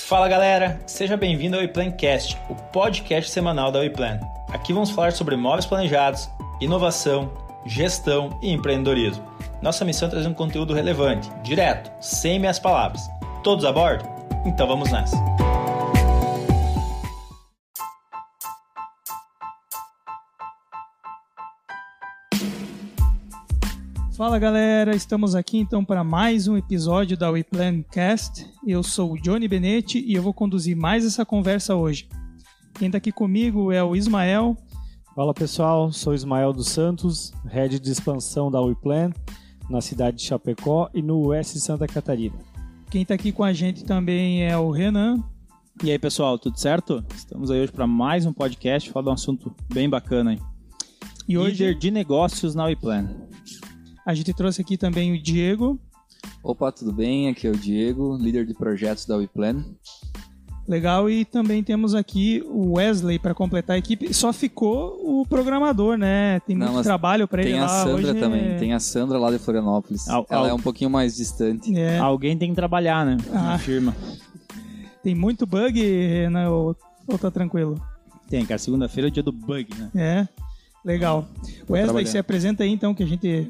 Fala galera, seja bem-vindo ao WePlanCast, o podcast semanal da WePlan. Aqui vamos falar sobre imóveis planejados, inovação, gestão e empreendedorismo. Nossa missão é trazer um conteúdo relevante, direto, sem meias palavras. Todos a bordo? Então vamos nessa! Fala galera, estamos aqui então para mais um episódio da WePlanCast. Eu sou o Johnny Benetti e eu vou conduzir mais essa conversa hoje. Quem está aqui comigo é o Ismael. Fala pessoal, sou Ismael dos Santos, Head de Expansão da WePlan, na cidade de Chapecó e no oeste de Santa Catarina. Quem está aqui com a gente também é o Renan. E aí pessoal, tudo certo? Estamos aí hoje para mais um podcast, falar de um assunto bem bacana aí. E hoje Líder de negócios na WePlan. A gente trouxe aqui também o Diego. Opa, tudo bem? Aqui é o Diego, líder de projetos da WePlan. Legal, e também temos aqui o Wesley para completar a equipe. Só ficou o programador, né? Tem muito trabalho para ele lá. Tem a Sandra hoje também, tem a Sandra lá de Florianópolis. Ela é um pouquinho mais distante. É. Alguém tem que trabalhar, né? Na firma. Tem muito bug, Renan, ou tá tranquilo? Tem, cara. Segunda-feira é o dia do bug, né? É, legal. Wesley, se apresenta aí então que a gente...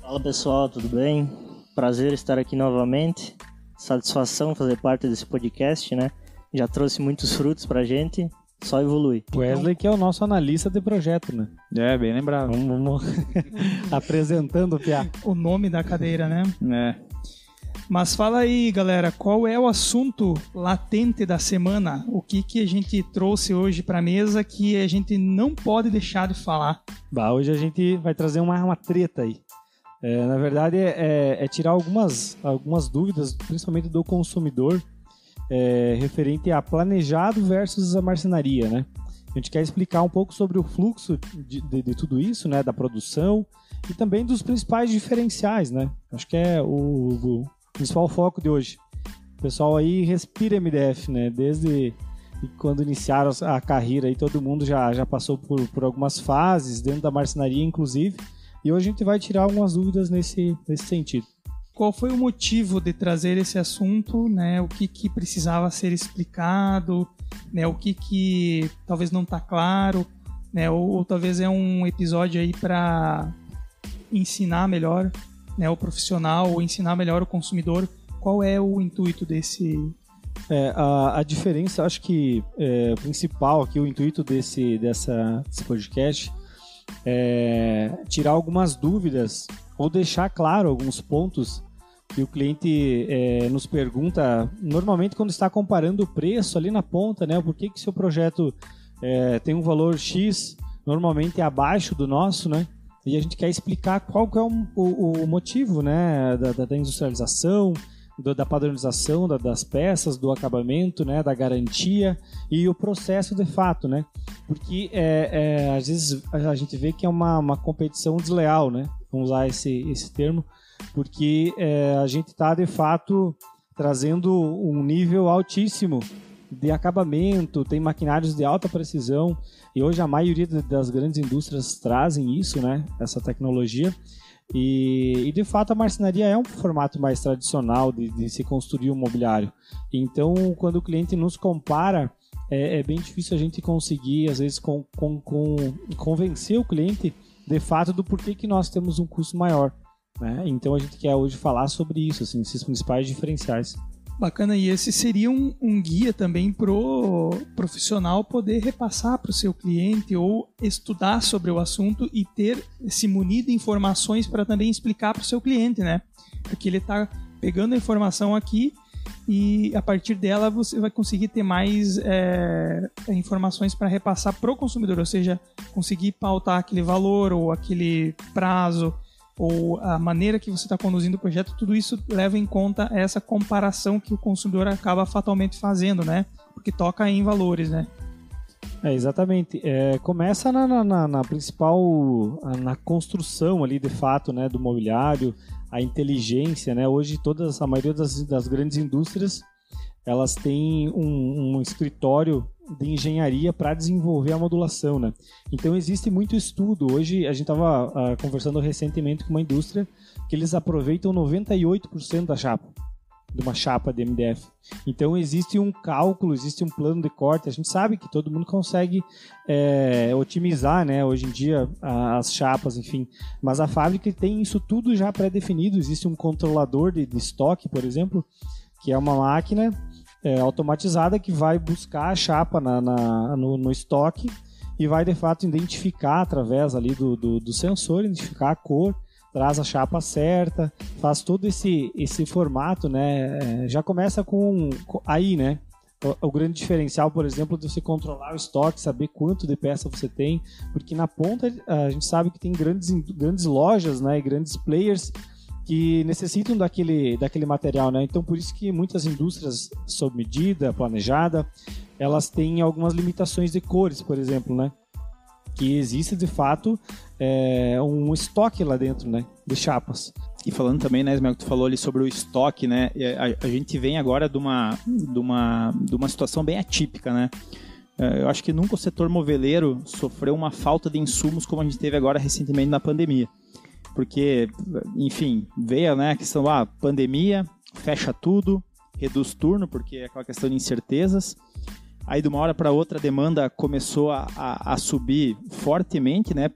Fala pessoal, tudo bem? Prazer estar aqui novamente. Satisfação fazer parte desse podcast, né? Já trouxe muitos frutos pra gente, só evolui. Wesley que é o nosso analista de projeto, né? É, bem lembrado. Vamos apresentando o Piá. O nome da cadeira, né? É. Mas fala aí, galera, qual é o assunto latente da semana? O que a gente trouxe hoje pra mesa que a gente não pode deixar de falar? Hoje a gente vai trazer uma treta aí. Na verdade, é tirar algumas dúvidas, principalmente do consumidor, referente a planejado versus a marcenaria, né? A gente quer explicar um pouco sobre o fluxo de tudo isso, né? Da produção e também dos principais diferenciais, né? Acho que é o principal foco de hoje. O pessoal aí respira MDF, né? Desde quando iniciaram a carreira, aí todo mundo já passou por algumas fases, dentro da marcenaria, inclusive. E hoje a gente vai tirar algumas dúvidas nesse sentido. Qual foi o motivo de trazer esse assunto, né? O que precisava ser explicado, né? O que talvez não está claro, né? Ou talvez é um episódio aí para ensinar melhor, né? O profissional, ou ensinar melhor o consumidor. Qual é o intuito desse... A diferença, acho que o principal aqui, o intuito desse podcast tirar algumas dúvidas ou deixar claro alguns pontos que o cliente nos pergunta normalmente quando está comparando o preço ali na ponta, né? Por que seu projeto tem um valor X normalmente abaixo do nosso, né? E a gente quer explicar qual que é o motivo, né? Da industrialização, da padronização das peças, do acabamento, né, da garantia e o processo de fato, né? Porque às vezes a gente vê que é uma competição desleal, né? Vamos usar esse termo, porque a gente está de fato trazendo um nível altíssimo de acabamento, tem maquinários de alta precisão e hoje a maioria das grandes indústrias trazem isso, né? Essa tecnologia. E de fato a marcenaria é um formato mais tradicional de se construir um mobiliário. Então quando o cliente nos compara, é bem difícil a gente conseguir às vezes convencer o cliente de fato do porquê que nós temos um custo maior, né? Então a gente quer hoje falar sobre isso, assim, esses principais diferenciais. Bacana, e esse seria um guia também pro profissional poder repassar para o seu cliente ou estudar sobre o assunto e se munir de informações para também explicar para o seu cliente, né? Porque ele está pegando a informação aqui e a partir dela você vai conseguir ter mais informações para repassar pro consumidor, ou seja, conseguir pautar aquele valor ou aquele prazo ou a maneira que você está conduzindo o projeto, tudo isso leva em conta essa comparação que o consumidor acaba fatalmente fazendo, né? Porque toca em valores, né? Exatamente. Começa na principal, na construção ali de fato, né, do mobiliário, a inteligência, né? Hoje a maioria das grandes indústrias, elas têm um escritório de engenharia para desenvolver a modulação, né? Então existe muito estudo. Hoje a gente estava conversando recentemente com uma indústria que eles aproveitam 98% da chapa. de uma chapa de MDF. Então existe um cálculo, existe um plano de corte. A gente sabe que todo mundo consegue otimizar, né, hoje em dia as chapas, enfim. Mas a fábrica tem isso tudo já pré-definido. Existe um controlador de estoque, por exemplo, que é uma máquina automatizada que vai buscar a chapa no estoque e vai de fato identificar através ali do sensor, identificar a cor, traz a chapa certa, faz todo esse formato, né? Já começa com aí, né? O grande diferencial, por exemplo, de você controlar o estoque, saber quanto de peça você tem, porque na ponta a gente sabe que tem grandes lojas, né? E grandes players que necessitam daquele material, né? Então, por isso que muitas indústrias sob medida, planejada, elas têm algumas limitações de cores, por exemplo, né? Que existe, de fato, um estoque lá dentro, né? De chapas. E falando também, né, Ismael, que tu falou ali sobre o estoque, né? A gente vem agora de uma situação bem atípica, né? Eu acho que nunca o setor moveleiro sofreu uma falta de insumos como a gente teve agora recentemente na pandemia. Porque, enfim, veio, né, a questão, pandemia, fecha tudo, reduz turno, porque é aquela questão de incertezas. Aí, de uma hora para outra, a demanda começou a subir fortemente, né?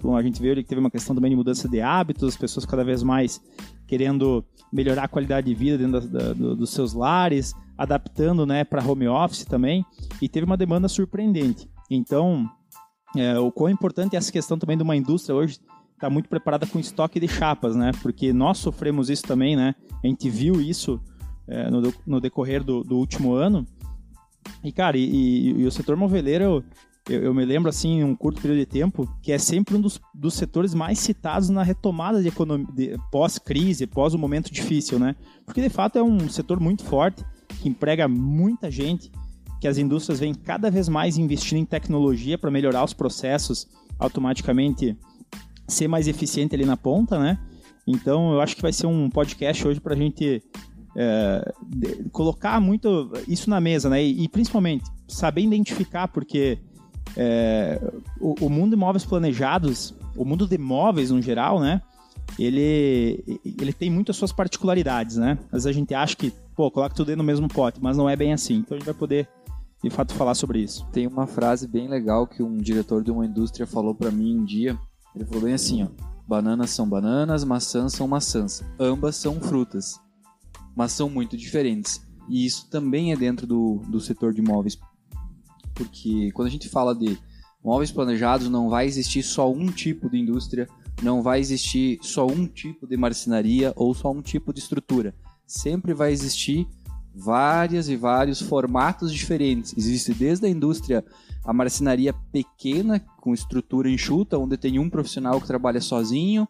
Bom, a gente viu ali que teve uma questão também de mudança de hábitos, as pessoas cada vez mais querendo melhorar a qualidade de vida dentro dos seus lares, adaptando, né, para home office também, e teve uma demanda surpreendente. Então, o quão importante é essa questão também de uma indústria hoje está muito preparada com estoque de chapas, né? Porque nós sofremos isso também, né? A gente viu isso no decorrer do último ano. E, cara, e o setor moveleiro, eu me lembro, assim, em um curto período de tempo, que é sempre um dos setores mais citados na retomada de economia, pós-crise, pós um momento difícil, né? Porque, de fato, é um setor muito forte, que emprega muita gente, que as indústrias vêm cada vez mais investindo em tecnologia para melhorar os processos automaticamente, ser mais eficiente ali na ponta, né? Então, eu acho que vai ser um podcast hoje para a gente colocar muito isso na mesa, né? E principalmente saber identificar, porque o mundo de imóveis planejados, o mundo de imóveis no geral, né? Ele tem muitas suas particularidades, né? Às vezes a gente acha que, coloca tudo no mesmo pote, mas não é bem assim. Então a gente vai poder, de fato, falar sobre isso. Tem uma frase bem legal que um diretor de uma indústria falou para mim um dia. Ele falou bem assim, ó: bananas são bananas, maçãs são maçãs. Ambas são frutas, mas são muito diferentes. E isso também é dentro do setor de imóveis. Porque quando a gente fala de móveis planejados, não vai existir só um tipo de indústria, não vai existir só um tipo de marcenaria ou só um tipo de estrutura. Sempre vai existir várias e vários formatos diferentes. Existe desde a indústria, a marcenaria pequena, com estrutura enxuta, onde tem um profissional que trabalha sozinho.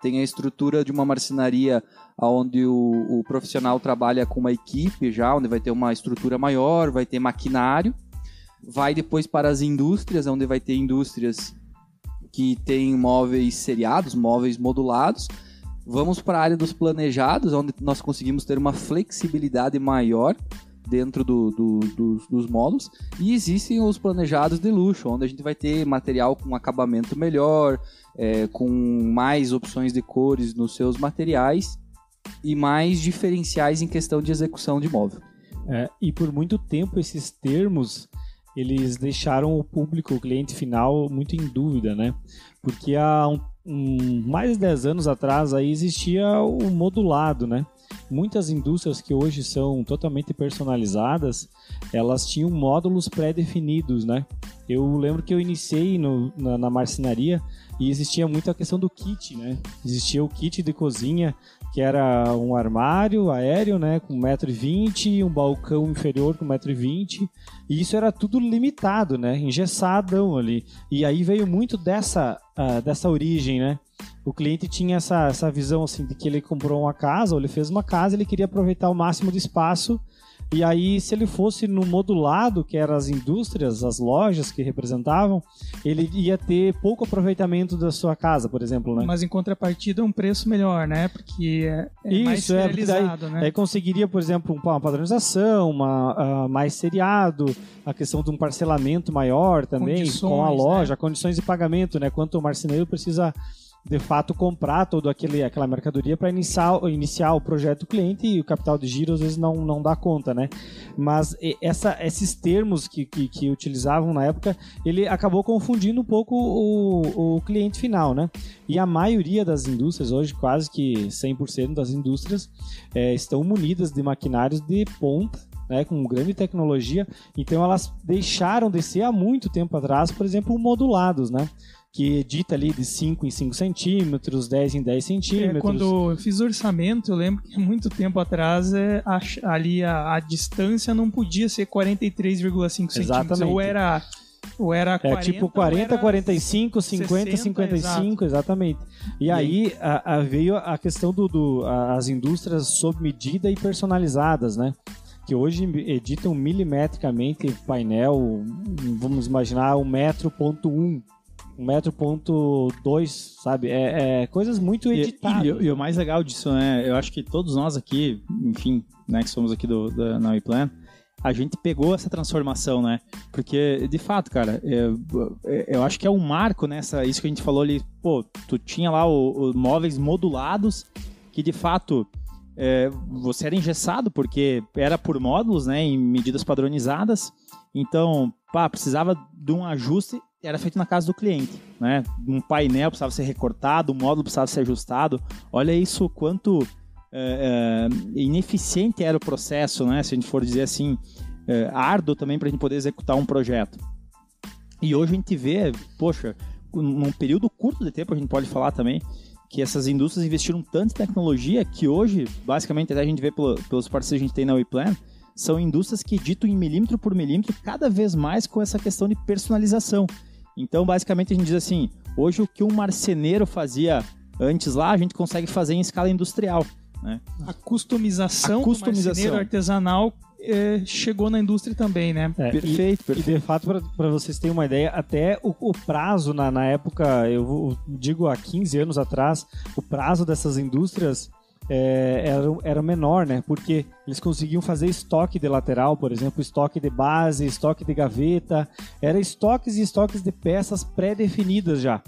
Tem a estrutura de uma marcenaria onde o profissional trabalha com uma equipe já, onde vai ter uma estrutura maior, vai ter maquinário. Vai depois para as indústrias, onde vai ter indústrias que têm móveis seriados, móveis modulados. Vamos para a área dos planejados, onde nós conseguimos ter uma flexibilidade maior dentro dos módulos. E existem os planejados de luxo, onde a gente vai ter material com acabamento melhor, com mais opções de cores nos seus materiais e mais diferenciais em questão de execução de móvel. E por muito tempo esses termos, eles deixaram o público, o cliente final, muito em dúvida, né? Porque há mais de 10 anos atrás aí existia o modulado, né? Muitas indústrias que hoje são totalmente personalizadas, elas tinham módulos pré-definidos, né? Eu lembro que eu iniciei na marcenaria e existia muito a questão do kit, né? Existia o kit de cozinha, que era um armário aéreo, né, com 1,20 m, um balcão inferior com 1,20 m, e isso era tudo limitado, né, engessadão ali. E aí veio muito dessa origem, né? O cliente tinha essa visão assim de que ele comprou uma casa, ou ele fez uma casa, ele queria aproveitar o máximo de espaço. E aí, se ele fosse no modulado, que eram as indústrias, as lojas que representavam, ele ia ter pouco aproveitamento da sua casa, por exemplo, né? Mas em contrapartida, um preço melhor, né? Porque é mais serializado, né? Aí conseguiria, por exemplo, uma padronização, mais seriado, a questão de um parcelamento maior também, com a loja, né? Condições de pagamento, né? Quanto o marceneiro precisa de fato comprar toda aquela mercadoria para iniciar o projeto do cliente, e o capital de giro às vezes não dá conta, né? Mas esses termos que utilizavam na época, ele acabou confundindo um pouco o cliente final, né? E a maioria das indústrias, hoje quase que 100% das indústrias estão munidas de maquinários de ponta, né, com grande tecnologia. Então elas deixaram de ser há muito tempo atrás, por exemplo, modulados, né? Que edita ali de 5 em 5 centímetros, 10 em 10 centímetros. Quando eu fiz o orçamento, eu lembro que há muito tempo atrás, ali a distância não podia ser 43,5 centímetros. Ou era 40, tipo 40, 45, 50, 55, exatamente. E aí veio a questão as indústrias sob medida e personalizadas, né? Que hoje editam milimetricamente painel, vamos imaginar 1,1 1,2 sabe? Coisas muito editadas. E o mais legal disso, né? Eu acho que todos nós aqui, enfim, né, que somos aqui na WePlan, a gente pegou essa transformação, né? Porque, de fato, cara, eu acho que é um marco, né? Isso que a gente falou ali, pô, tu tinha lá os móveis modulados, que de fato você era engessado, porque era por módulos, né? Em medidas padronizadas. Então, precisava de um ajuste, era feito na casa do cliente, né? Um painel precisava ser recortado, um módulo precisava ser ajustado. Olha isso, quanto ineficiente era o processo, né? Se a gente for dizer assim, árduo também para a gente poder executar um projeto. E hoje a gente vê, poxa, num período curto de tempo, a gente pode falar também, que essas indústrias investiram tanto em tecnologia que hoje, basicamente, até a gente vê pelos parceiros que a gente tem na WePlan, são indústrias que editam em milímetro por milímetro, cada vez mais com essa questão de personalização. Então, basicamente, a gente diz assim, hoje o que um marceneiro fazia antes lá, a gente consegue fazer em escala industrial, né? A customização do marceneiro artesanal chegou na indústria também, né? Perfeito. E de fato, para vocês terem uma ideia, até o prazo na época, eu digo há 15 anos atrás, o prazo dessas indústrias era menor, né? Porque eles conseguiam fazer estoque de lateral, por exemplo, estoque de base, estoque de gaveta, era estoques e estoques de peças pré-definidas já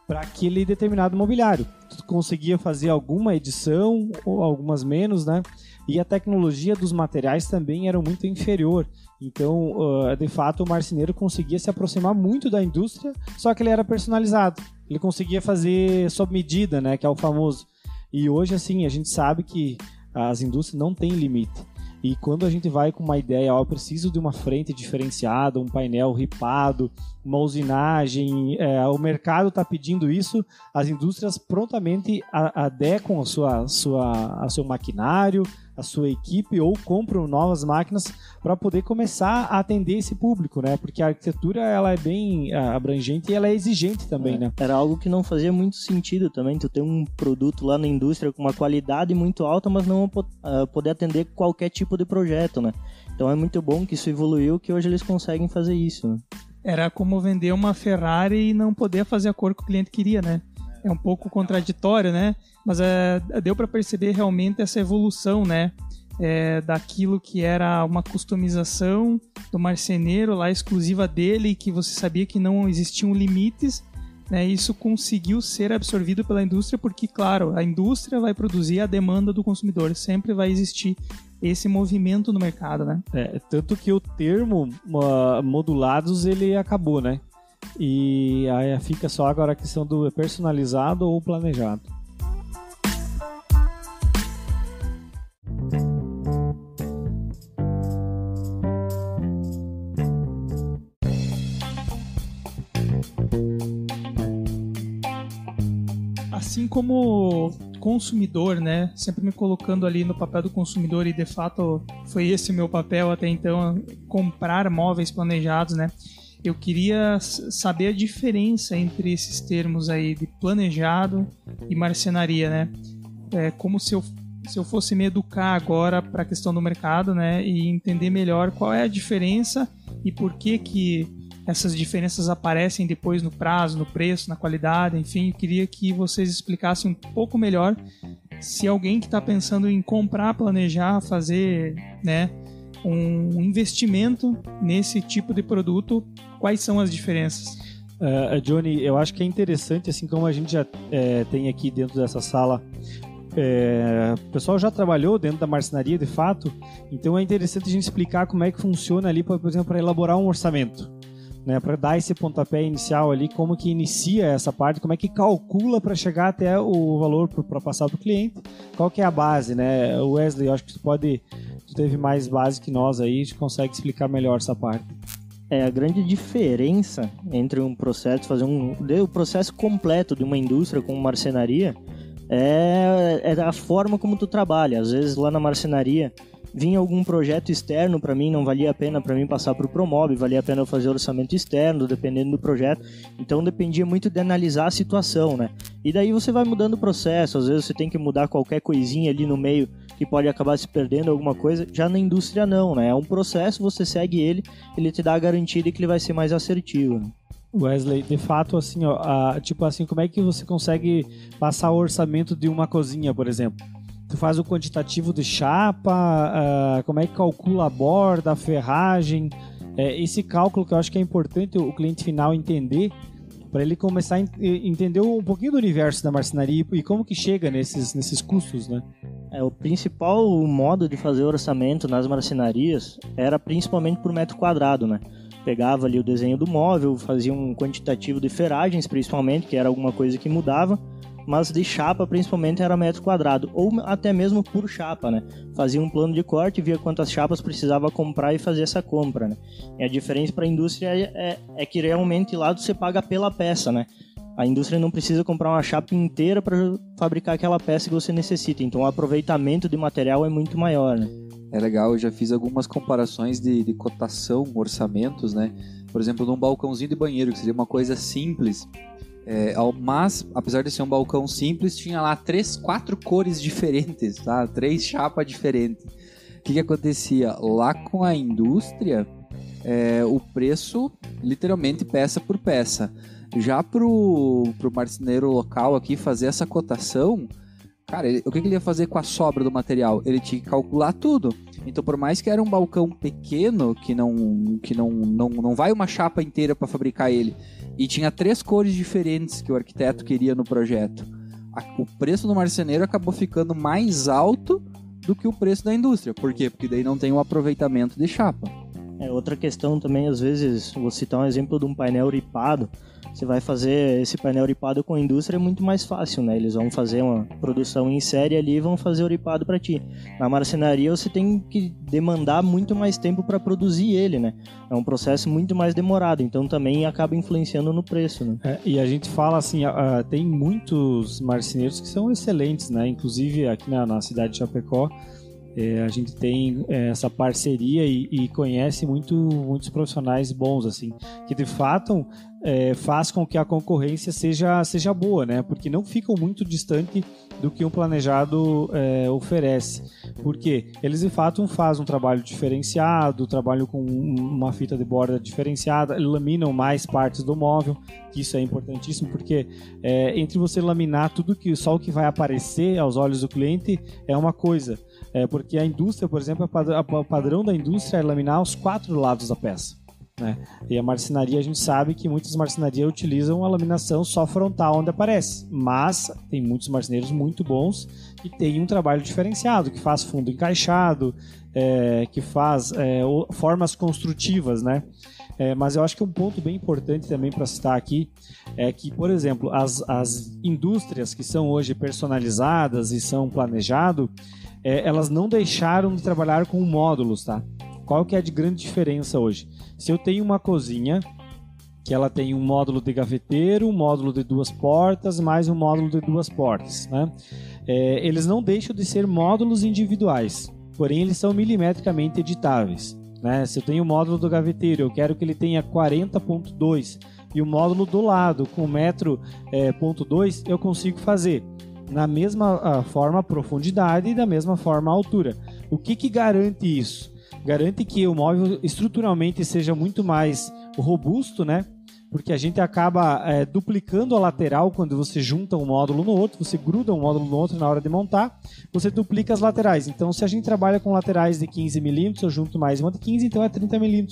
para aquele determinado mobiliário. Tu conseguia fazer alguma edição, ou algumas menos, né? E a tecnologia dos materiais também era muito inferior. Então, de fato, o marceneiro conseguia se aproximar muito da indústria, só que ele era personalizado. Ele conseguia fazer sob medida, né? Que é o famoso. E hoje, assim, a gente sabe que as indústrias não têm limite. E quando a gente vai com uma ideia, eu preciso de uma frente diferenciada, um painel ripado, uma usinagem, o mercado está pedindo isso, as indústrias prontamente adequam a seu maquinário, a sua equipe, ou compram novas máquinas para poder começar a atender esse público, né? Porque a arquitetura ela é bem abrangente e ela é exigente também, né? Era algo que não fazia muito sentido também, tu ter um produto lá na indústria com uma qualidade muito alta, mas não poder atender qualquer tipo de projeto, né? Então é muito bom que isso evoluiu, que hoje eles conseguem fazer isso, né? Era como vender uma Ferrari e não poder fazer a cor que o cliente queria, né? É um pouco contraditório, né? Mas deu para perceber realmente essa evolução, né? Daquilo que era uma customização do marceneiro lá exclusiva dele, que você sabia que não existiam limites, né? Isso conseguiu ser absorvido pela indústria, porque, claro, a indústria vai produzir a demanda do consumidor, sempre vai existir esse movimento no mercado, né? Tanto que o termo modulados ele acabou, né? E aí fica só agora a questão do personalizado ou planejado. Assim como consumidor, né? Sempre me colocando ali no papel do consumidor, e de fato foi esse o meu papel até então, comprar móveis planejados, né? Eu queria saber a diferença entre esses termos aí de planejado e marcenaria, né? Como se eu fosse me educar agora para a questão do mercado, né? E entender melhor qual é a diferença e por que essas diferenças aparecem depois no prazo, no preço, na qualidade, enfim. Eu queria que vocês explicassem um pouco melhor, se alguém que está pensando em comprar, planejar, fazer, né, um investimento nesse tipo de produto, quais são as diferenças? Johnny, eu acho que é interessante, assim como a gente já tem aqui dentro dessa sala, o pessoal já trabalhou dentro da marcenaria de fato, então é interessante a gente explicar como é que funciona ali, por exemplo, para elaborar um orçamento, né, para dar esse pontapé inicial ali, como que inicia essa parte, como é que calcula para chegar até o valor para passar para o cliente, qual que é a base, né? Wesley, eu acho que tu teve mais base que nós aí, a gente consegue explicar melhor essa parte. A grande diferença entre um processo, o processo completo de uma indústria como marcenaria é a forma como tu trabalha. Às vezes lá na marcenaria vinha algum projeto externo para mim, não valia a pena para mim passar para o Promob, valia a pena eu fazer orçamento externo, dependendo do projeto. Então dependia muito de analisar a situação, né? E daí você vai mudando o processo, às vezes você tem que mudar qualquer coisinha ali no meio que pode acabar se perdendo alguma coisa. Já na indústria não, né? É um processo, você segue ele te dá a garantia de que ele vai ser mais assertivo, né? Wesley, de fato, assim, como é que você consegue passar o orçamento de uma cozinha, por exemplo? Tu faz o quantitativo de chapa, como é que calcula a borda, a ferragem, esse cálculo que eu acho que é importante o cliente final entender, para ele começar a entender um pouquinho do universo da marcenaria e como que chega nesses custos, né? O principal modo de fazer orçamento nas marcenarias era principalmente por metro quadrado, né? Pegava ali o desenho do móvel, fazia um quantitativo de ferragens, principalmente, que era alguma coisa que mudava, mas de chapa, principalmente, era metro quadrado, ou até mesmo por chapa, né? Fazia um plano de corte, via quantas chapas precisava comprar e fazia essa compra, né? E a diferença para a indústria é que realmente lá você paga pela peça, né? A indústria não precisa comprar uma chapa inteira para fabricar aquela peça que você necessita, então o aproveitamento de material é muito maior, né? É legal, eu já fiz algumas comparações de cotação, orçamentos, né? Por exemplo, num balcãozinho de banheiro, que seria uma coisa simples, mas, apesar de ser um balcão simples, tinha lá 4 cores diferentes, tá? 3 chapas diferentes. O que acontecia? Lá com a indústria, o preço, literalmente, peça por peça. Já pro marceneiro local aqui fazer essa cotação, cara, o que ele ia fazer com a sobra do material? Ele tinha que calcular tudo. Então, por mais que era um balcão pequeno, que não vai uma chapa inteira para fabricar ele, e tinha 3 cores diferentes que o arquiteto queria no projeto, o preço do marceneiro acabou ficando mais alto do que o preço da indústria. Por quê? Porque daí não tem o aproveitamento de chapa. Outra questão também, às vezes, vou citar um exemplo de um painel ripado. Você vai fazer esse painel ripado com a indústria, é muito mais fácil, né? Eles vão fazer uma produção em série ali e vão fazer o ripado para ti. Na marcenaria você tem que demandar muito mais tempo para produzir ele, né? É um processo muito mais demorado, então também acaba influenciando no preço, né? E a gente fala assim, tem muitos marceneiros que são excelentes, né? Inclusive aqui na cidade de Chapecó, a gente tem essa parceria e conhece muitos profissionais bons, assim, que de fato faz com que a concorrência seja boa, né? Porque não ficam muito distante do que um planejado oferece. Porque eles de fato fazem um trabalho diferenciado, trabalham com uma fita de borda diferenciada, laminam mais partes do móvel, que isso é importantíssimo, porque entre você laminar só o que vai aparecer aos olhos do cliente é uma coisa. Porque a indústria, por exemplo, o padrão da indústria é laminar os 4 lados da peça, né? E a marcenaria, a gente sabe que muitas marcenarias utilizam a laminação só frontal onde aparece, mas tem muitos marceneiros muito bons que têm um trabalho diferenciado, que faz fundo encaixado, que faz formas construtivas, né? Mas eu acho que um ponto bem importante também para citar aqui é que, por exemplo, as indústrias que são hoje personalizadas e são planejadas, elas não deixaram de trabalhar com módulos, tá? Qual que é a grande diferença hoje? Se eu tenho uma cozinha que ela tem um módulo de gaveteiro, um módulo de 2 portas, mais um módulo de 2 portas, né? Eles não deixam de ser módulos individuais, porém eles são milimetricamente editáveis, né? Se eu tenho o módulo do gaveteiro, eu quero que ele tenha 40.2 e o módulo do lado com 1,2 eu consigo fazer na mesma forma a profundidade e da mesma forma a altura. O que garante isso? Garante que o móvel estruturalmente seja muito mais robusto, né? Porque a gente acaba duplicando a lateral quando você junta um módulo no outro, você gruda um módulo no outro na hora de montar, você duplica as laterais. Então, se a gente trabalha com laterais de 15 mm, eu junto mais uma de 15, então é 30 mm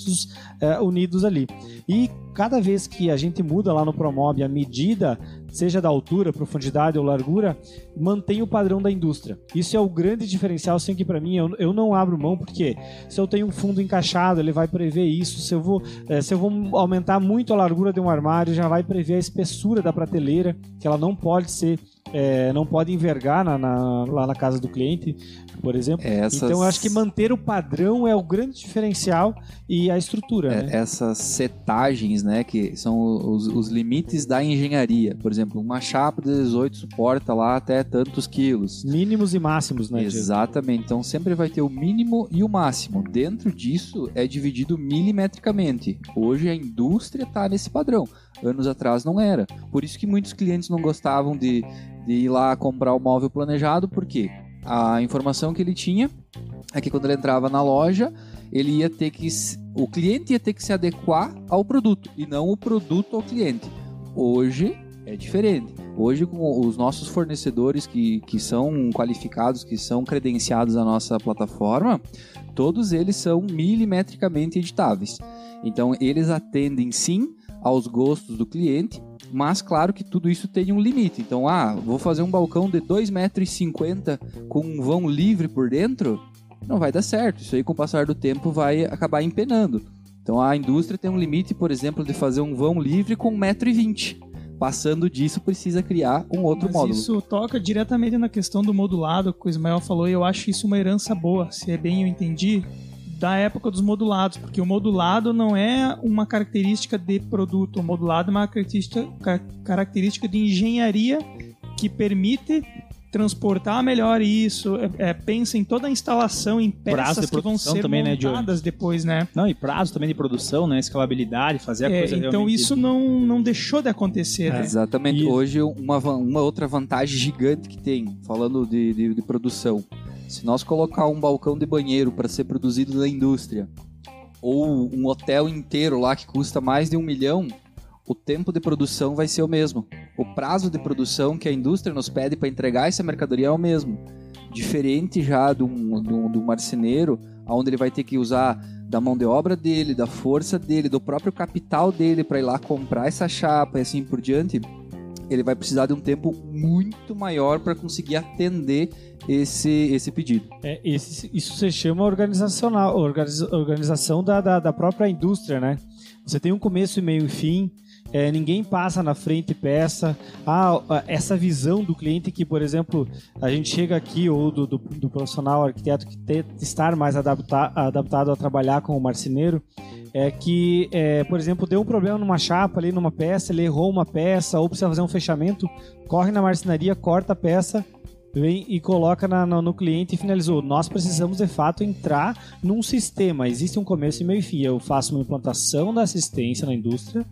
unidos ali. E cada vez que a gente muda lá no Promob a medida, seja da altura, profundidade ou largura, mantém o padrão da indústria. Isso é o grande diferencial, assim, que para mim eu não abro mão, porque se eu tenho um fundo encaixado, ele vai prever isso. Se eu vou aumentar muito a largura de um armário, já vai prever a espessura da prateleira, que ela não pode ser não pode envergar lá na casa do cliente, por exemplo. Então eu acho que manter o padrão é o grande diferencial e a estrutura. Né? Essas setagens, né, que são os limites da engenharia. Por exemplo, uma chapa de 18 suporta lá até tantos quilos. Mínimos e máximos, né? Exatamente. Então sempre vai ter o mínimo e o máximo. Dentro disso é dividido milimetricamente. Hoje a indústria está nesse padrão. Anos atrás não era. Por isso que muitos clientes não gostavam de ir lá comprar o móvel planejado, porque a informação que ele tinha é que quando ele entrava na loja, o cliente ia ter que se adequar ao produto e não o produto ao cliente. Hoje é diferente. Hoje, com os nossos fornecedores que são qualificados, que são credenciados à nossa plataforma, todos eles são milimetricamente editáveis. Então, eles atendem sim aos gostos do cliente, mas claro que tudo isso tem um limite. Então, vou fazer um balcão de 2,50 m com um vão livre por dentro, não vai dar certo. Isso aí, com o passar do tempo, vai acabar empenando. Então, a indústria tem um limite, por exemplo, de fazer um vão livre com 1,20 m. Passando disso, precisa criar um outro módulo. Isso toca diretamente na questão do modulado, que o Ismael falou, e eu acho isso uma herança boa, se é bem eu entendi, da época dos modulados, porque o modulado não é uma característica de produto, o modulado é uma característica de engenharia que permite transportar melhor isso, pensa em toda a instalação, em peças que vão ser também, montadas depois, né? Não, e prazo também de produção, né? Escalabilidade, fazer a coisa então realmente... isso não deixou de acontecer, né? Exatamente. E hoje, uma outra vantagem gigante que tem, falando de produção, se nós colocar um balcão de banheiro para ser produzido na indústria, ou um hotel inteiro lá que custa mais de 1 milhão, o tempo de produção vai ser o mesmo. O prazo de produção que a indústria nos pede para entregar essa mercadoria é o mesmo. Diferente já do marceneiro, onde ele vai ter que usar da mão de obra dele, da força dele, do próprio capital dele para ir lá comprar essa chapa e assim por diante, ele vai precisar de um tempo muito maior para conseguir atender esse pedido. Isso se chama organização da própria indústria, né? Você tem um começo, meio e fim. Ninguém passa na frente e peça. Essa visão do cliente que, por exemplo, a gente chega aqui, ou do profissional arquiteto que tem que estar mais adaptado a trabalhar com o marceneiro, que, por exemplo, deu um problema numa chapa ali, numa peça, ele errou uma peça, ou precisa fazer um fechamento, corre na marcenaria, corta a peça, vem e coloca no cliente e finalizou. Nós precisamos, de fato, entrar num sistema. Existe um começo e meio e fim. Eu faço uma implantação da assistência na indústria,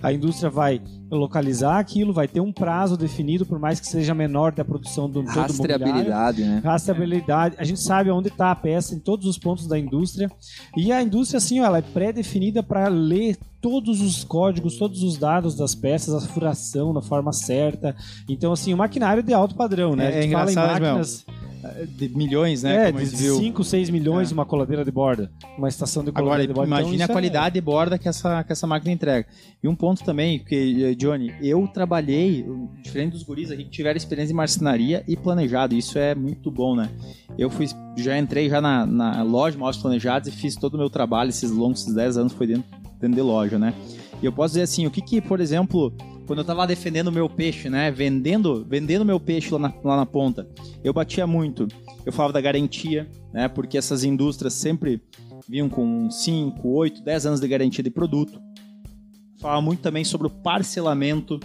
a indústria vai localizar aquilo, vai ter um prazo definido, por mais que seja menor da produção do todo rastreabilidade, né? Rastreabilidade. A gente sabe onde está a peça em todos os pontos da indústria. E a indústria, assim, ela é pré-definida para ler todos os códigos, todos os dados das peças, a furação na forma certa. Então, assim, o maquinário de alto padrão, né? A gente fala em máquinas de milhões, né? Como de 5, 6 milhões uma coladeira de borda, uma estação de coladeira de borda. Agora, imagine a qualidade de borda que essa máquina entrega. E um ponto também, porque, Johnny, eu trabalhei, diferente dos guris aqui que tiveram experiência em marcenaria e planejado, isso é muito bom, né? Eu já entrei na loja de móveis planejados e fiz todo o meu trabalho, esses 10 anos foi dentro de loja, né? E eu posso dizer assim, o que por exemplo, quando eu tava defendendo o meu peixe, né, vendendo meu peixe lá na ponta, eu batia muito. Eu falava da garantia, né, porque essas indústrias sempre vinham com 5, 8, 10 anos de garantia de produto. Falava muito também sobre o parcelamento,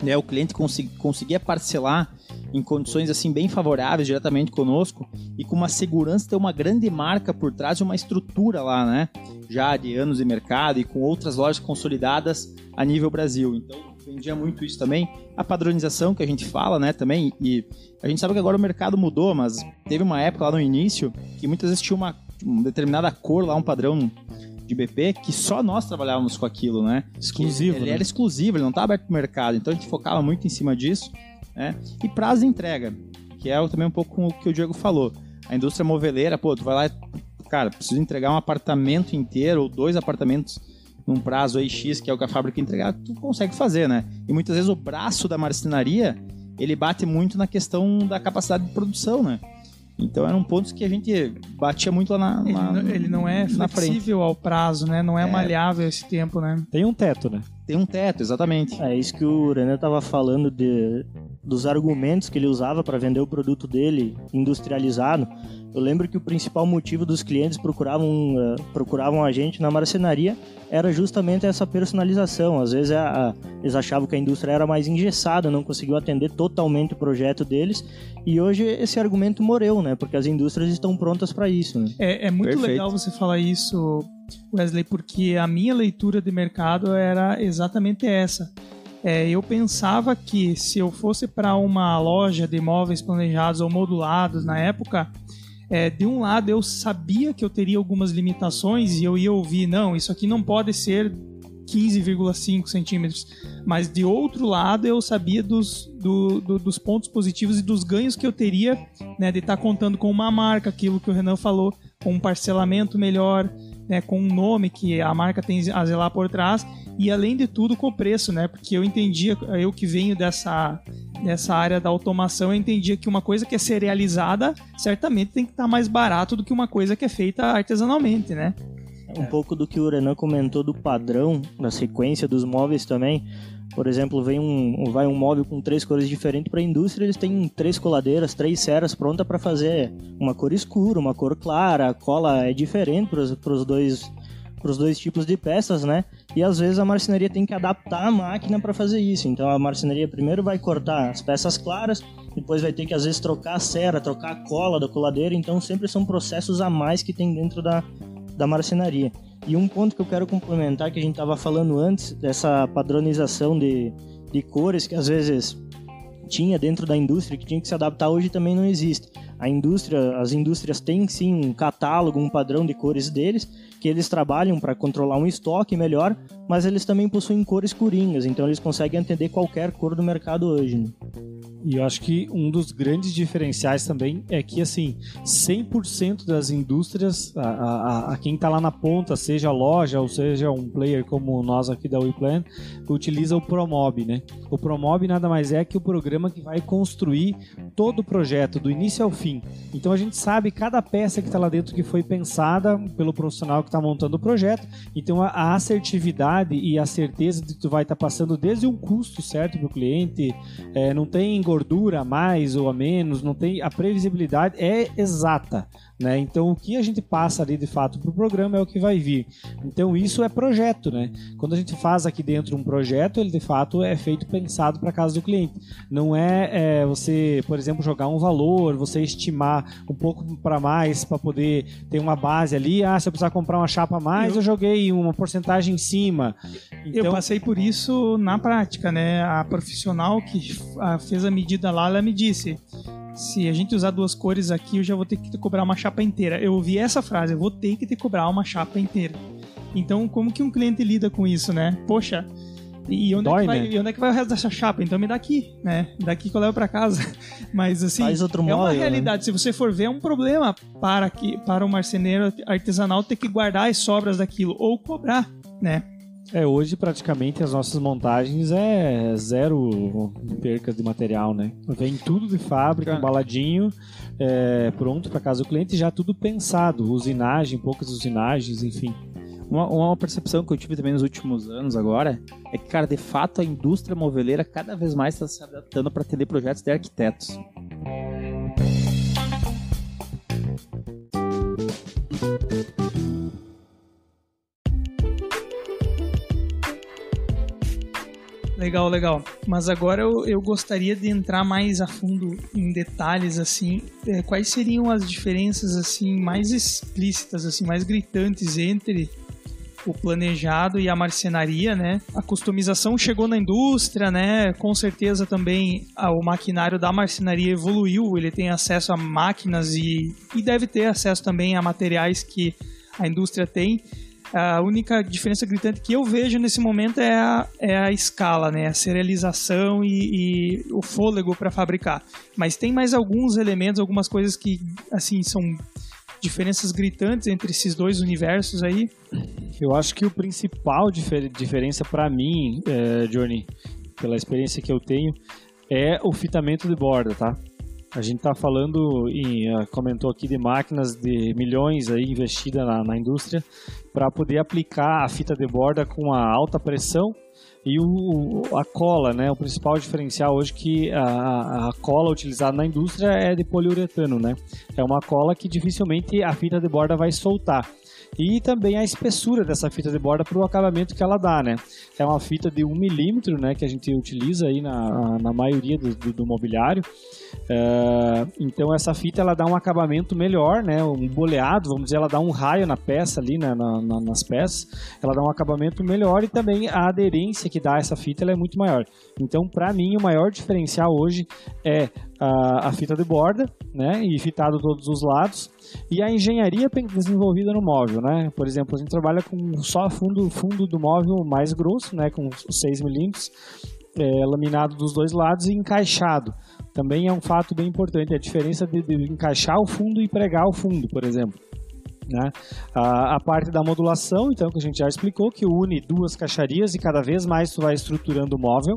né, o cliente conseguia parcelar em condições assim bem favoráveis diretamente conosco e com uma segurança, ter uma grande marca por trás de uma estrutura lá, né, já de anos de mercado e com outras lojas consolidadas a nível Brasil. Então, vendia muito isso também. A padronização que a gente fala, né, também, e a gente sabe que agora o mercado mudou, mas teve uma época lá no início que muitas vezes tinha uma determinada cor lá, um padrão de BP, que só nós trabalhávamos com aquilo, né? Exclusivo. Ele era exclusivo, ele não estava aberto para o mercado, então a gente focava muito em cima disso, né? E prazo de entrega, que é também um pouco o que o Diego falou. A indústria moveleira, tu vai lá, cara, preciso entregar um apartamento inteiro ou 2 apartamentos num prazo aí X, que é o que a fábrica entregar, tu consegue fazer, né? E muitas vezes o braço da marcenaria, ele bate muito na questão da capacidade de produção, né? Então eram pontos que a gente batia muito lá ele não é flexível ao prazo, né? Não é maleável esse tempo, né? Tem um teto, né? Tem um teto, exatamente. É isso que o Renan estava falando dos argumentos que ele usava para vender o produto dele industrializado. Eu lembro que o principal motivo dos clientes procuravam a gente na marcenaria era justamente essa personalização. Às vezes eles achavam que a indústria era mais engessada, não conseguiu atender totalmente o projeto deles, e hoje esse argumento morreu, né? Porque as indústrias estão prontas para isso, né? É muito Perfeito. legal você falar isso, Wesley, porque a minha leitura de mercado era exatamente essa. Eu pensava que se eu fosse para uma loja de móveis planejados ou modulados na época, de um lado eu sabia que eu teria algumas limitações e eu ia ouvir, não, isso aqui não pode ser 15,5 centímetros, mas de outro lado eu sabia dos pontos positivos e dos ganhos que eu teria, né, de estar contando com uma marca, aquilo que o Renan falou, com um parcelamento melhor, né, com um nome que a marca tem a zelar por trás, e além de tudo com o preço, né, porque eu entendia, eu que venho dessa área da automação, eu entendia que uma coisa que é serializada certamente tem que estar mais barato do que uma coisa que é feita artesanalmente, né? Um pouco do que o Renan comentou do padrão, da sequência dos móveis também. Por exemplo, vai um móvel com 3 cores diferentes para a indústria, eles têm 3 coladeiras, 3 ceras prontas para fazer uma cor escura, uma cor clara, a cola é diferente para os dois tipos de peças, né? E às vezes a marcenaria tem que adaptar a máquina para fazer isso. Então a marcenaria primeiro vai cortar as peças claras, depois vai ter que às vezes trocar a cera, trocar a cola da coladeira. Então sempre são processos a mais que tem dentro da marcenaria. E um ponto que eu quero complementar, que a gente estava falando antes, dessa padronização de cores que às vezes tinha dentro da indústria, que tinha que se adaptar, hoje também não existe. As indústrias têm sim um catálogo, um padrão de cores deles, que eles trabalham para controlar um estoque melhor, mas eles também possuem cores coringas, então eles conseguem atender qualquer cor do mercado hoje, né? E eu acho que um dos grandes diferenciais também é que, assim, 100% das indústrias, a quem está lá na ponta, seja a loja ou seja um player como nós aqui da WePlan, utiliza o Promob, né? O Promob nada mais é que o programa que vai construir todo o projeto, do início ao fim. Então a gente sabe cada peça que está lá dentro que foi pensada pelo profissional que está montando o projeto. Então a assertividade e a certeza de que tu vai estar passando desde um custo certo para o cliente, não tem gordura a mais ou a menos, não tem, a previsibilidade é exata, né? Então o que a gente passa ali de fato para o programa é o que vai vir. Então isso é projeto, né? Quando a gente faz aqui dentro um projeto, ele de fato é feito pensado para a casa do cliente. Não é você, por exemplo, jogar um valor, você estimar um pouco para mais para poder ter uma base ali. Se eu precisar comprar uma chapa a mais, eu joguei uma porcentagem em cima. Então, eu passei por isso na prática, né? A profissional que fez a medida lá, ela me disse: se a gente usar 2 cores aqui, eu já vou ter que te cobrar uma chapa inteira. Eu ouvi essa frase: eu vou ter que te cobrar uma chapa inteira. Então, como que um cliente lida com isso, né? Poxa, e onde é que vai o resto dessa chapa? Então me dá aqui, né? Daqui que eu levo pra casa. Mas assim, faz outro móvel, uma realidade. Né? Se você for ver, é um problema para o marceneiro artesanal ter que guardar as sobras daquilo ou cobrar, né? Hoje praticamente as nossas montagens é 0 percas de material, né? Vem tudo de fábrica, embaladinho, pronto para casa do cliente, já tudo pensado, usinagem, poucas usinagens, enfim. Uma percepção que eu tive também nos últimos anos agora é que, cara, de fato a indústria moveleira cada vez mais está se adaptando para atender projetos de arquitetos. Legal. Mas agora eu gostaria de entrar mais a fundo em detalhes, assim, quais seriam as diferenças, assim, mais explícitas, assim, mais gritantes entre o planejado e a marcenaria, né? A customização chegou na indústria, né? Com certeza também o maquinário da marcenaria evoluiu, ele tem acesso a máquinas e deve ter acesso também a materiais que a indústria tem. A única diferença gritante que eu vejo nesse momento é a escala, né? A serialização e o fôlego para fabricar. Mas tem mais alguns elementos, algumas coisas que, assim, são diferenças gritantes entre esses dois universos aí. Eu acho que o principal diferença para mim, Johnny, pela experiência que eu tenho, é o fitamento de borda, tá? A gente está falando, comentou aqui de máquinas de milhões aí investidas na indústria para poder aplicar a fita de borda com a alta pressão e a cola, né? O principal diferencial hoje que a cola utilizada na indústria é de poliuretano, né? É uma cola que dificilmente a fita de borda vai soltar. E também a espessura dessa fita de borda para o acabamento que ela dá, né? É uma fita de 1 milímetro, né? Que a gente utiliza aí na maioria do mobiliário. Então essa fita ela dá um acabamento melhor, né? Um boleado, vamos dizer, ela dá um raio na peça ali, nas peças. Ela dá um acabamento melhor e também a aderência que dá essa fita ela é muito maior. Então, para mim, o maior diferencial hoje é a fita de borda, né? E fitado todos os lados. E a engenharia desenvolvida no móvel, né? Por exemplo, a gente trabalha com só fundo do móvel mais grosso, né? Com 6 milímetros, laminado dos dois lados e encaixado. Também é um fato bem importante, a diferença de encaixar o fundo e pregar o fundo, por exemplo. Né? A parte da modulação, então, que a gente já explicou, que une duas caixarias e cada vez mais tu vai estruturando o móvel.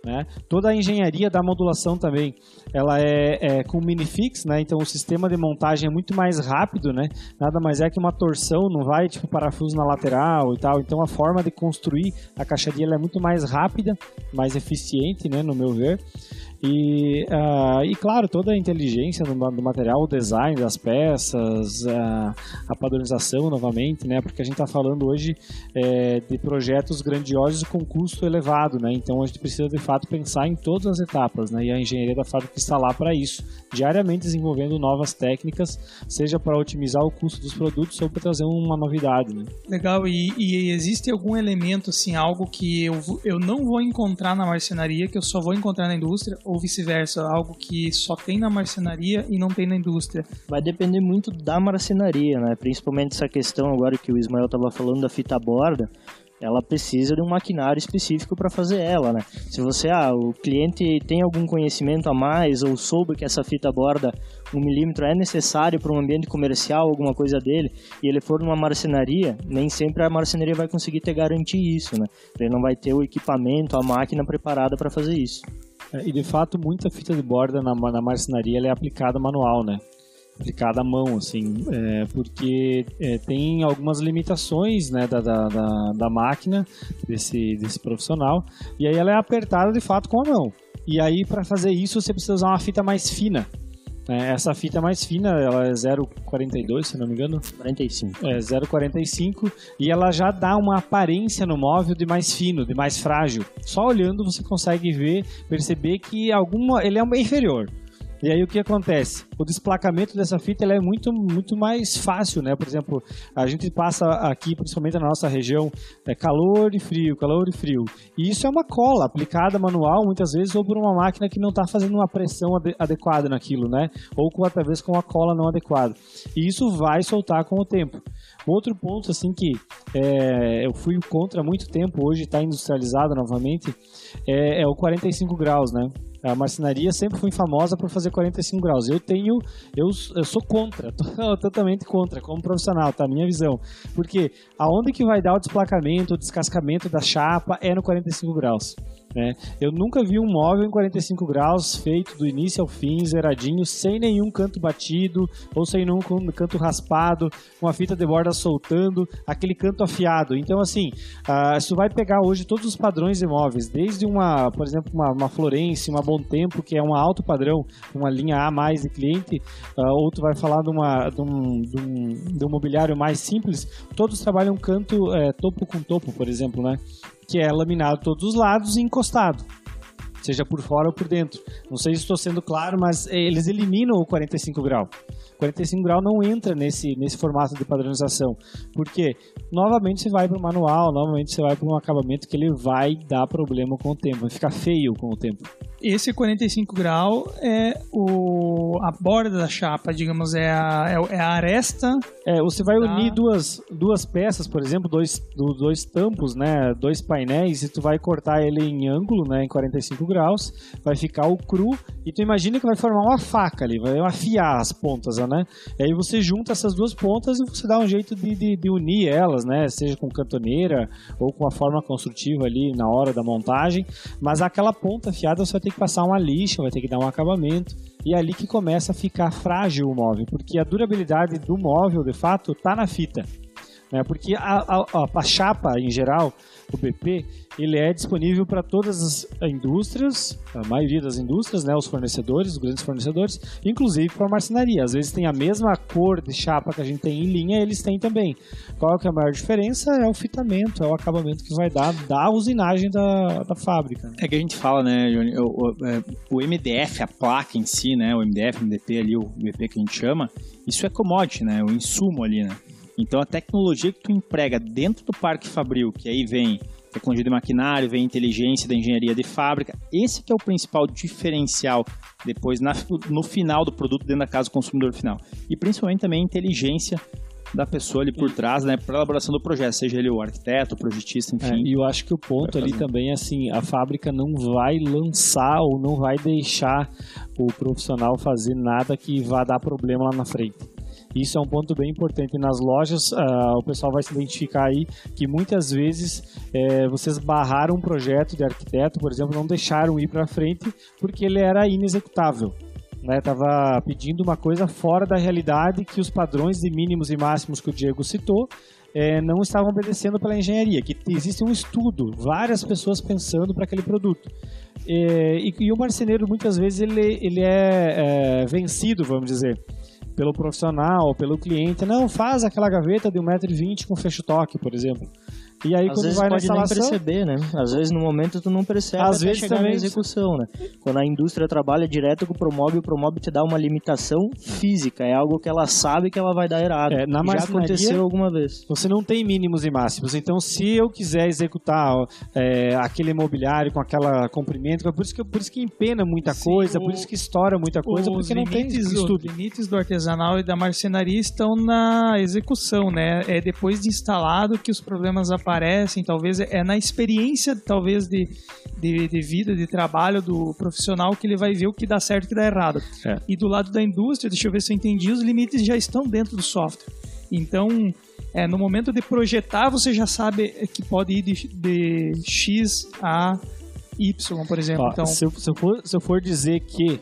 Né? Toda a engenharia da modulação também, ela é com minifix, né? Então o sistema de montagem é muito mais rápido, né? Nada mais é que uma torção, não vai tipo parafuso na lateral e tal. Então a forma de construir a caixaria ela é muito mais rápida, mais eficiente, né? No meu ver. E claro, toda a inteligência do material, o design das peças, a padronização novamente, né? Porque a gente está falando hoje de projetos grandiosos com custo elevado, né? Então a gente precisa de fato pensar em todas as etapas, né? E a engenharia da fábrica está lá para isso, diariamente desenvolvendo novas técnicas, seja para otimizar o custo dos produtos ou para trazer uma novidade, né? Legal, e existe algum elemento, assim, algo que eu não vou encontrar na marcenaria, que eu só vou encontrar na indústria, ou vice-versa, algo que só tem na marcenaria e não tem na indústria? Vai depender muito da marcenaria, né? Principalmente essa questão agora que o Ismael estava falando da fita borda, ela precisa de um maquinário específico para fazer ela, né? Se você, o cliente tem algum conhecimento a mais ou soube que essa fita borda 1 milímetro é necessário para um ambiente comercial, alguma coisa dele, e ele for numa marcenaria, nem sempre a marcenaria vai conseguir te garantir isso, né? Ele não vai ter o equipamento, a máquina preparada para fazer isso. E de fato, muita fita de borda na marcenaria ela é aplicada manual, né? Aplicada à mão, assim, porque tem algumas limitações, né, da máquina desse profissional, e aí ela é apertada de fato com a mão. E aí, para fazer isso, você precisa usar uma fita mais fina. Essa fita mais fina, ela é 0,42, se não me engano. 45. 0,45, e ela já dá uma aparência no móvel de mais fino, de mais frágil. Só olhando você consegue perceber que ele é inferior. E aí o que acontece? O desplacamento dessa fita ela é muito, muito mais fácil, né? Por exemplo, a gente passa aqui, principalmente na nossa região, calor e frio. E isso é uma cola aplicada manual, muitas vezes, ou por uma máquina que não está fazendo uma pressão adequada naquilo, né? Ou talvez com a cola não adequada. E isso vai soltar com o tempo. Outro ponto, assim, que eu fui contra há muito tempo, hoje está industrializado novamente, é o 45 graus, né? A marcenaria sempre foi famosa por fazer 45 graus. Eu sou contra, totalmente contra, como profissional, tá? Minha visão. Porque aonde que vai dar o desplacamento, o descascamento da chapa é no 45 graus. Né? Eu nunca vi um móvel em 45 graus feito do início ao fim, zeradinho, sem nenhum canto batido ou sem nenhum canto raspado, com a fita de borda soltando, aquele canto afiado. Então, assim, se tu vai pegar hoje todos os padrões de móveis, desde por exemplo, uma Florence, uma Bom Tempo, que é um alto padrão, uma linha A mais de cliente, ou tu vai falar de um mobiliário mais simples, todos trabalham canto topo com topo, por exemplo, né? Que é laminado todos os lados e encostado, seja por fora ou por dentro. Não sei se estou sendo claro, mas eles eliminam o 45 graus. 45 graus não entra nesse formato de padronização, porque novamente você vai para o manual, novamente você vai para um acabamento que ele vai dar problema com o tempo, vai ficar feio com o tempo. esse 45 graus é a borda da chapa, digamos, é a aresta. Você vai unir duas peças, por exemplo, dois tampos, né, 2 painéis, e tu vai cortar ele em ângulo, né, em 45 graus, vai ficar o cru, e tu imagina que vai formar uma faca ali, vai afiar as pontas, né? E aí você junta essas 2 pontas e você dá um jeito de unir elas, né, seja com cantoneira ou com a forma construtiva ali na hora da montagem, mas aquela ponta afiada você vai ter que passar uma lixa, vai ter que dar um acabamento, e é ali que começa a ficar frágil o móvel, porque a durabilidade do móvel, de fato, está na fita, né? Porque a chapa, em geral, o BP, ele é disponível para todas as indústrias, a maioria das indústrias, né, os fornecedores, os grandes fornecedores, inclusive para a marcenaria. Às vezes tem a mesma cor de chapa que a gente tem em linha, eles têm também. Qual que é a maior diferença? É o fitamento, é o acabamento que vai dar da usinagem da fábrica. É que a gente fala, né, Johnny, o MDF, a placa em si, né, o MDF, MDP ali, o BP que a gente chama, isso é commodity, né, o insumo ali, né. Então a tecnologia que tu emprega dentro do parque fabril, que aí vem tecnologia de maquinário, vem inteligência da engenharia de fábrica, esse que é o principal diferencial depois no final do produto dentro da casa do consumidor final. E principalmente também a inteligência da pessoa ali por trás, né, para a elaboração do projeto, seja ele o arquiteto, o projetista, enfim. E eu acho que o ponto ali também é assim, a fábrica não vai lançar ou não vai deixar o profissional fazer nada que vá dar problema lá na frente. Isso é um ponto bem importante. Nas lojas, o pessoal vai se identificar aí que muitas vezes vocês barraram um projeto de arquiteto, por exemplo, não deixaram ir para frente porque ele era inexecutável. Estava pedindo uma coisa fora da realidade, que os padrões de mínimos e máximos que o Diego citou não estavam obedecendo pela engenharia, que existe um estudo, várias pessoas pensando para aquele produto. E o marceneiro, muitas vezes, ele é vencido, vamos dizer, pelo profissional, pelo cliente. Não, faz aquela gaveta de 1,20 m com fecho-toque, por exemplo. E aí, às vezes vai pode nem perceber, né? Às vezes no momento tu não percebe às até vezes chegar também na execução, né? Quando a indústria trabalha direto com o Promóvel te dá uma limitação física, é algo que ela sabe que ela vai dar errado. Já aconteceu alguma vez. Você não tem mínimos e máximos, então se eu quiser executar aquele imobiliário com aquela comprimento, por isso que empena muita coisa, por isso que estoura muita coisa, porque não tem estudo. Os limites do artesanal e da marcenaria estão na execução, né? É depois de instalado que os problemas aparecem, talvez é na experiência, talvez de vida, de trabalho do profissional, que ele vai ver o que dá certo e o que dá errado. E do lado da indústria, deixa eu ver se eu entendi, os limites já estão dentro do software. Então, no momento de projetar, você já sabe que pode ir de X a Y, por exemplo. Então, se eu for dizer que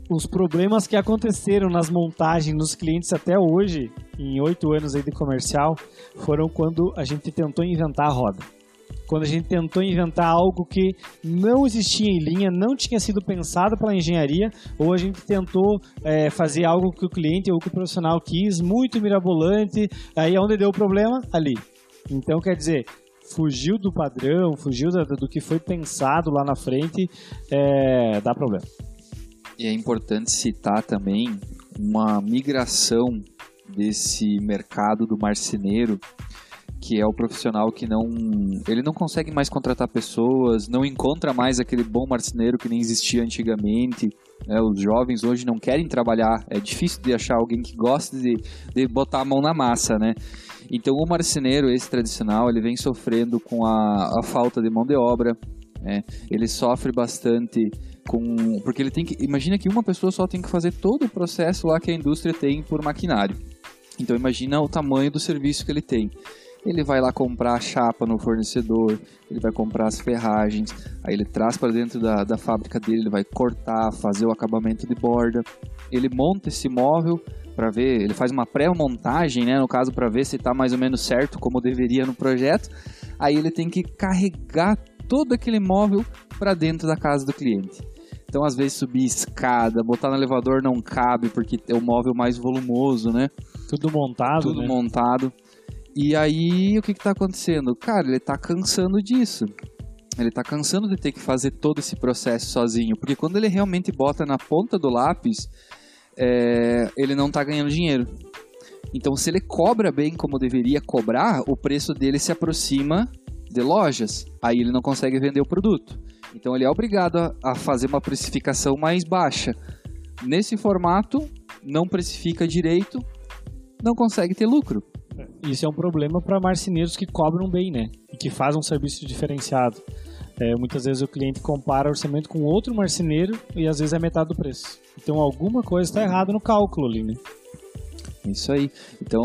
os problemas que aconteceram nas montagens nos clientes até hoje, em 8 anos aí de comercial, foram quando a gente tentou inventar a roda. Quando a gente tentou inventar algo que não existia em linha, não tinha sido pensado pela engenharia, ou a gente tentou fazer algo que o cliente ou que o profissional quis, muito mirabolante, aí onde deu o problema? Ali. Então, quer dizer, fugiu do padrão, fugiu do que foi pensado lá na frente, dá problema. E é importante citar também uma migração desse mercado do marceneiro, que é o profissional que ele não consegue mais contratar pessoas, não encontra mais aquele bom marceneiro que nem existia antigamente. Os jovens hoje não querem trabalhar, é difícil de achar alguém que goste de botar a mão na massa, né? Então o marceneiro, esse tradicional, ele vem sofrendo com a falta de mão de obra, ele sofre bastante porque ele tem que, imagina que uma pessoa só tem que fazer todo o processo lá que a indústria tem por maquinário. Então imagina o tamanho do serviço que ele tem. Ele vai lá comprar a chapa no fornecedor, ele vai comprar as ferragens, aí ele traz para dentro da fábrica dele, ele vai cortar, fazer o acabamento de borda, ele monta esse móvel para ver, ele faz uma pré-montagem, né, no caso, para ver se está mais ou menos certo como deveria no projeto. Aí ele tem que carregar todo aquele móvel para dentro da casa do cliente. Então, às vezes, subir escada, botar no elevador não cabe, porque é o móvel mais volumoso, né? Tudo montado, Tudo montado. E aí, o que está acontecendo? Cara, ele está cansando disso. Ele está cansando de ter que fazer todo esse processo sozinho. Porque quando ele realmente bota na ponta do lápis, ele não está ganhando dinheiro. Então, se ele cobra bem como deveria cobrar, o preço dele se aproxima de lojas. Aí ele não consegue vender o produto. Então ele é obrigado a fazer uma precificação mais baixa. Nesse formato, não precifica direito, não consegue ter lucro. Isso é um problema para marceneiros que cobram bem, né? E que fazem um serviço diferenciado. Muitas vezes o cliente compara o orçamento com outro marceneiro e às vezes é metade do preço. Então alguma coisa está errada no cálculo ali, né? Isso aí. Então,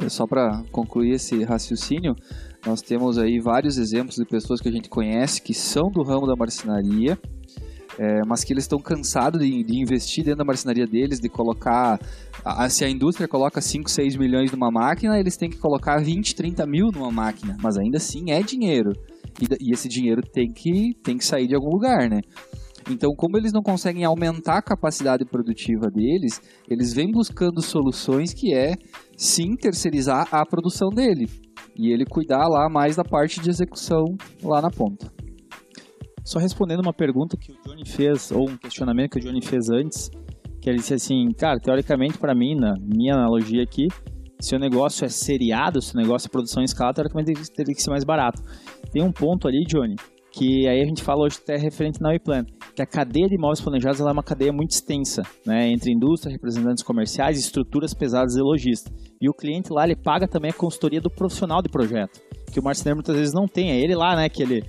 só para concluir esse raciocínio, nós temos aí vários exemplos de pessoas que a gente conhece que são do ramo da marcenaria, mas que eles estão cansados de investir dentro da marcenaria deles, de colocar... Se a indústria coloca 5, 6 milhões numa máquina, eles têm que colocar 20, 30 mil numa máquina, mas ainda assim é dinheiro. E esse dinheiro tem que sair de algum lugar, né? Então, como eles não conseguem aumentar a capacidade produtiva deles, eles vêm buscando soluções que sim, terceirizar a produção dele. E ele cuidar lá mais da parte de execução lá na ponta. Só respondendo uma pergunta que o Johnny fez, ou um questionamento que o Johnny fez antes, que ele disse assim, cara, teoricamente para mim, na minha analogia aqui, se o negócio é seriado, se o negócio é produção em escala, teoricamente teria que ser mais barato. Tem um ponto ali, Johnny, que aí a gente fala hoje até referente na WePlan, que a cadeia de imóveis planejados ela é uma cadeia muito extensa, né, entre indústria, representantes comerciais, estruturas pesadas e lojistas. E o cliente lá, ele paga também a consultoria do profissional de projeto, que o marceneiro muitas vezes não tem. É ele lá, né, que ele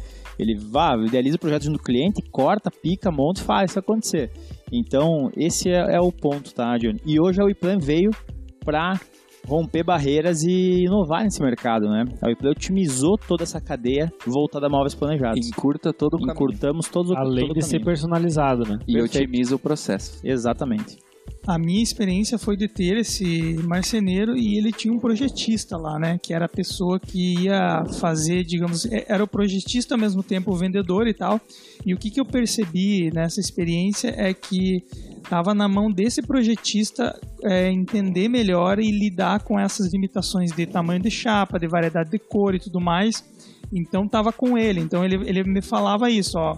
idealiza o projeto junto do cliente, corta, pica, monta e faz isso acontecer. Então, esse é o ponto, tá, Johnny? E hoje a WePlan veio para romper barreiras e inovar nesse mercado, né? A WePlan otimizou toda essa cadeia voltada a móveis planejados. Encurta todo o caminho. Encurtamos todo o caminho. Além de ser personalizado, né? E otimiza o processo. Exatamente. A minha experiência foi de ter esse marceneiro e ele tinha um projetista lá, né? Que era a pessoa que ia fazer, digamos, era o projetista ao mesmo tempo o vendedor e tal. E o que eu percebi nessa experiência é que estava na mão desse projetista entender melhor e lidar com essas limitações de tamanho de chapa, de variedade de cor e tudo mais. Então estava com ele. Então ele me falava isso, ó.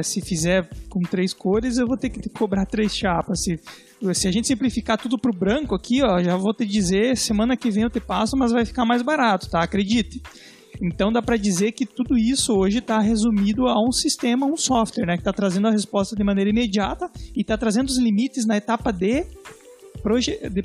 Se fizer com 3 cores, eu vou ter que cobrar 3 chapas. Se a gente simplificar tudo pro branco aqui, ó, já vou te dizer, semana que vem eu te passo, mas vai ficar mais barato, tá? Acredite. Então dá para dizer que tudo isso hoje está resumido a um sistema, um software, né? Que está trazendo a resposta de maneira imediata e está trazendo os limites na etapa de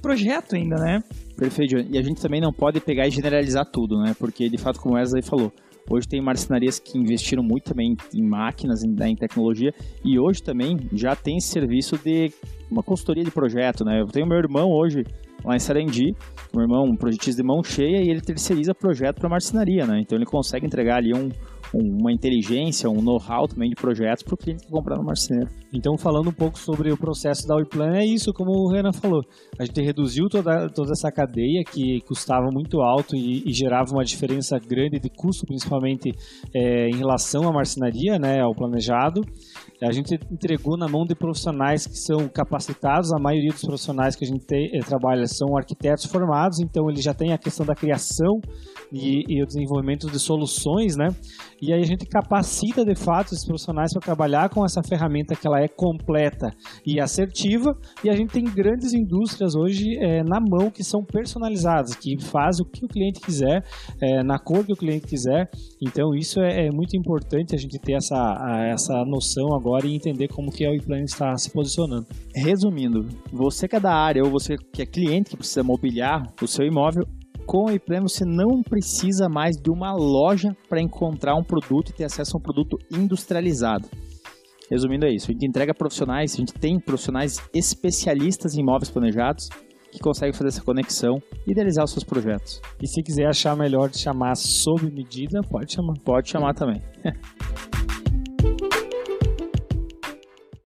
projeto ainda, né? Perfeito. E a gente também não pode pegar e generalizar tudo, né? Porque, de fato, como o Wesley falou, hoje tem marcenarias que investiram muito também em máquinas, em tecnologia, e hoje também já tem esse serviço de uma consultoria de projeto, né? Eu tenho meu irmão hoje lá em Sarandi, meu irmão um projetista de mão cheia, e ele terceiriza projeto para marcenaria, né? Então ele consegue entregar ali uma inteligência, um know-how também de projetos para o cliente que comprar no marceneiro. Então, falando um pouco sobre o processo da WePlan, é isso, como o Renan falou. A gente reduziu toda essa cadeia que custava muito alto e gerava uma diferença grande de custo, principalmente em relação à marcenaria, né, ao planejado. A gente entregou na mão de profissionais que são capacitados. A maioria dos profissionais que a gente trabalha são arquitetos formados, então ele já tem a questão da criação e o desenvolvimento de soluções, né? E aí a gente capacita de fato esses profissionais para trabalhar com essa ferramenta que ela é completa e assertiva, e a gente tem grandes indústrias hoje na mão que são personalizadas, que faz o que o cliente quiser, na cor que o cliente quiser. Então isso é muito importante a gente ter essa noção agora e entender como que a WePlan está se posicionando. Resumindo, você que é da área ou você que é cliente que precisa mobiliar o seu imóvel, com a WePlan você não precisa mais de uma loja para encontrar um produto e ter acesso a um produto industrializado. Resumindo, é isso. A gente entrega profissionais, a gente tem profissionais especialistas em imóveis planejados que conseguem fazer essa conexão e idealizar os seus projetos. E se quiser achar melhor de chamar sob medida, pode chamar. Pode chamar também.